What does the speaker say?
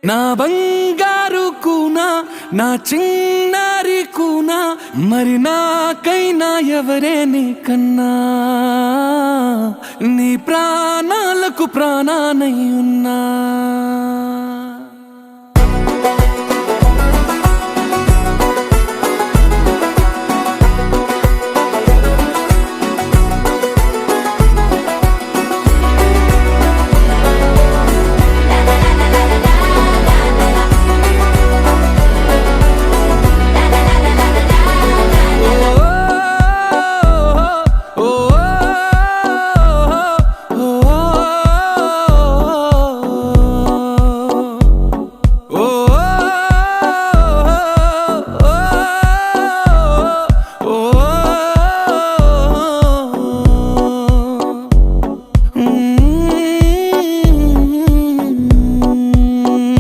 నా బంగారు కూనా, నా చిన్నారి కూనా, మరి నాకైనా ఎవరే నీకన్నా? నీ ప్రాణాలకు ప్రాణానై ఉన్నా. ఓ